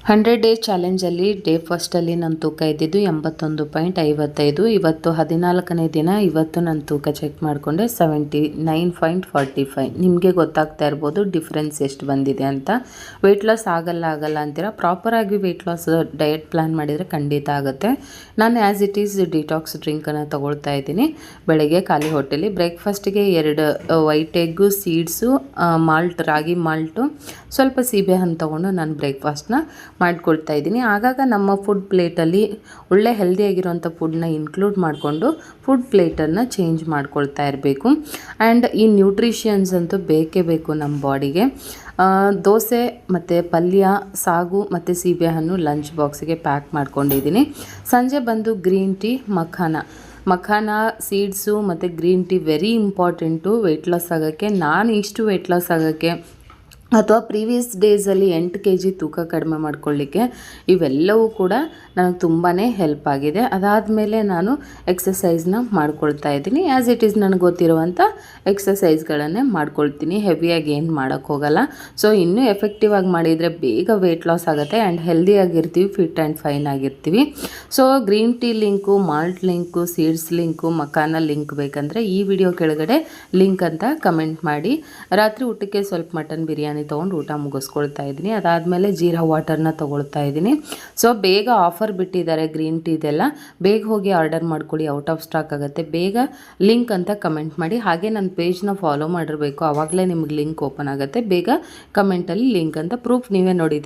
100 days ಚಾಲೆಂಜಲ್ಲಿ day ಫಸ್ಟಲ್ಲಿ ನನ್ನ ತೂಕ ಇದ್ದಿದ್ದು 81.55. ಇವತ್ತು 14ನೇ ದಿನ. ಇವತ್ತು ನನ್ನ ತೂಕ ಚೆಕ್ ಮಾಡಿಕೊಂಡೆ 79.45. ನಿಮಗೆ ಗೊತ್ತಾಗ್ತಾ ಇರ್ಬೋದು ಡಿಫ್ರೆನ್ಸ್ ಎಷ್ಟು ಬಂದಿದೆ ಅಂತ. ವೆಯ್ಟ್ ಲಾಸ್ ಆಗಲ್ಲ ಅಂತೀರಾ. ಪ್ರಾಪರಾಗಿ ವೆಯ್ಟ್ ಲಾಸ್ ಡಯಟ್ ಪ್ಲ್ಯಾನ್ ಮಾಡಿದರೆ ಖಂಡಿತ ಆಗುತ್ತೆ. ನಾನು ಆ್ಯಸ್ ಇಟ್ ಈಸ್ ಡಿಟಾಕ್ಸ್ ಡ್ರಿಂಕನ್ನು ತೊಗೊಳ್ತಾ ಇದ್ದೀನಿ. ಬೆಳಗ್ಗೆ ಖಾಲಿ ಹೊಟ್ಟೆಲಿ ಬ್ರೇಕ್ಫಾಸ್ಟಿಗೆ 2 ವೈಟ್ ಎಗ್ಗು, ಸೀಡ್ಸು, ಮಾಲ್ಟ್, ರಾಗಿ ಮಾಲ್ಟು, ಸ್ವಲ್ಪ ಸೀಬೆಹಣ್ಣು ತೊಗೊಂಡು ನಾನು ಬ್ರೇಕ್ಫಾಸ್ಟ್ನ ಮಾಡ್ಕೊಳ್ತಾ ಇದ್ದೀನಿ. ಆಗಾಗ ನಮ್ಮ ಫುಡ್ ಪ್ಲೇಟಲ್ಲಿ ಒಳ್ಳೆ ಹೆಲ್ದಿಯಾಗಿರೋಂಥ ಫುಡ್ನ ಇನ್ಕ್ಲೂಡ್ ಮಾಡಿಕೊಂಡು ಫುಡ್ ಪ್ಲೇಟನ್ನು ಚೇಂಜ್ ಮಾಡ್ಕೊಳ್ತಾ ಇರಬೇಕು. ಆ್ಯಂಡ್ ಈ ನ್ಯೂಟ್ರಿಷಿಯನ್ಸ್ ಅಂತೂ ಬೇಕೇ ಬೇಕು ನಮ್ಮ ಬಾಡಿಗೆ. ದೋಸೆ ಮತ್ತು ಪಲ್ಯ, ಸಾಗು ಮತ್ತು ಸೀಬೆಹಣ್ಣು ಲಂಚ್ ಬಾಕ್ಸಿಗೆ ಪ್ಯಾಕ್ ಮಾಡ್ಕೊಂಡಿದ್ದೀನಿ. ಸಂಜೆ ಬಂದು ಗ್ರೀನ್ ಟೀ, ಮಖಾನ, ಸೀಡ್ಸು ಮತ್ತು green tea very important weight loss ಆಗೋಕ್ಕೆ. ನಾನು ಇಷ್ಟು ವೆಯ್ಟ್ ಲಾಸ್ ಆಗೋಕ್ಕೆ ಅಥವಾ ಪ್ರೀವಿಯಸ್ ಡೇಸಲ್ಲಿ 8 kg ತೂಕ ಕಡಿಮೆ ಮಾಡ್ಕೊಳ್ಳಿಕ್ಕೆ ಇವೆಲ್ಲವೂ ಕೂಡ ನನಗೆ ತುಂಬಾ ಹೆಲ್ಪ್ ಆಗಿದೆ. ಅದಾದಮೇಲೆ ನಾನು ಎಕ್ಸಸೈಸ್ನ ಮಾಡ್ಕೊಳ್ತಾ ಇದ್ದೀನಿ. ಆ್ಯಸ್ ಇಟ್ ಈಸ್ ನನಗೆ ಗೊತ್ತಿರುವಂಥ ಎಕ್ಸಸೈಸ್ಗಳನ್ನೇ ಮಾಡ್ಕೊಳ್ತೀನಿ. ಹೆವಿಯಾಗಿ ಏನು ಮಾಡೋಕ್ಕೋಗಲ್ಲ. ಸೊ ಇನ್ನೂ ಎಫೆಕ್ಟಿವ್ ಆಗಿ ಮಾಡಿದರೆ ಬೇಗ ವೆಯ್ಟ್ ಲಾಸ್ ಆಗುತ್ತೆ ಆ್ಯಂಡ್ ಹೆಲ್ದಿಯಾಗಿರ್ತೀವಿ, ಫಿಟ್ ಆ್ಯಂಡ್ ಫೈನ್ ಆಗಿರ್ತೀವಿ. So green tea link, malt link, seeds link, makhana link ಬೇಕಂದರೆ ಈ ವಿಡಿಯೋ ಕೆಳಗಡೆ ಲಿಂಕ್ ಅಂತ ಕಮೆಂಟ್ ಮಾಡಿ. ರಾತ್ರಿ ಊಟಕ್ಕೆ ಸ್ವಲ್ಪ ಮಟನ್ ಬಿರಿಯಾನಿ ತೊಗೊಂಡು ಊಟ ಮುಗಿಸ್ಕೊಳ್ತಾ ಇದ್ದೀನಿ. ಅದಾದಮೇಲೆ ಜೀರಾ ವಾಟರ್ನ ತೊಗೊಳ್ತಾ ಇದ್ದೀನಿ. ಸೊ ಬೇಗ ಆಫರ್ ಬಿಟ್ಟಿದ್ದಾರೆ ಗ್ರೀನ್ ಟೀದೆಲ್ಲ. ಬೇಗ ಹೋಗಿ ಆರ್ಡರ್ ಮಾಡ್ಕೊಳ್ಳಿ, ಔಟ್ ಆಫ್ ಸ್ಟಾಕ್ ಆಗುತ್ತೆ. ಬೇಗ ಲಿಂಕ್ ಅಂತ ಕಮೆಂಟ್ ಮಾಡಿ. ಹಾಗೆ ನನ್ನ ಪೇಜ್ನ ಫಾಲೋ ಮಾಡಿರಬೇಕು, ಆವಾಗಲೇ ನಿಮಗೆ ಲಿಂಕ್ ಓಪನ್ ಆಗುತ್ತೆ. ಬೇಗ ಕಮೆಂಟಲ್ಲಿ ಲಿಂಕ್ ಅಂತ ಪ್ರೂಫ್ ನೀವೇ ನೋಡಿ.